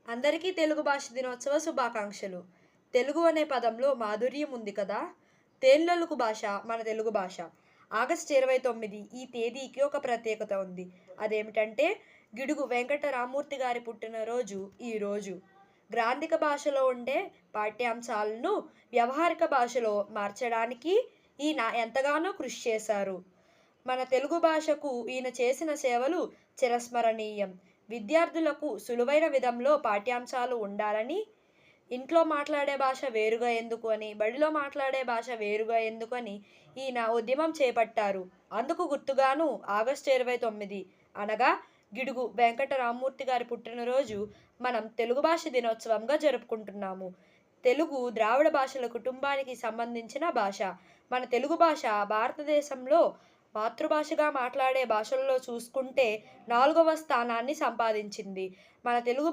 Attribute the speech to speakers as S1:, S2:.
S1: అందరికీ తెలుగు భాష దినోత్సవ శుభాకాంక్షలు. తెలుగు అనే పదంలో మాధుర్యం ఉంది కదా! తేనెలొలుకు భాష మన తెలుగు భాష. ఆగస్టు 29 ఈ తేదీకి ఒక ప్రత్యేకత ఉంది. అదేమిటంటే గిడుగు వెంకట రామ్మూర్తి గారి పుట్టినరోజు ఈరోజు. గ్రాంథిక భాషలో ఉండే పాఠ్యాంశాలను వ్యవహారిక భాషలో మార్చడానికి ఈయన ఎంతగానో కృషి చేశారు. మన తెలుగు భాషకు ఈయన చేసిన సేవలు చిరస్మరణీయం. విద్యార్థులకు సులువైన విధంలో పాఠ్యాంశాలు ఉండాలని, ఇంట్లో మాట్లాడే భాష వేరుగా ఎందుకు అని, బడిలో మాట్లాడే భాష వేరుగా ఎందుకు అని ఈయన ఉద్యమం చేపట్టారు. అందుకు గుర్తుగాను ఆగస్టు 29 అనగా గిడుగు వెంకట రామ్మూర్తి గారి పుట్టినరోజు మనం తెలుగు భాష దినోత్సవంగా జరుపుకుంటున్నాము. తెలుగు ద్రావిడ భాషల కుటుంబానికి సంబంధించిన భాష. మన తెలుగు భాష భారతదేశంలో మాతృభాషగా మాట్లాడే భాషల్లో చూసుకుంటే 4వ స్థానాన్ని సంపాదించింది. మన తెలుగు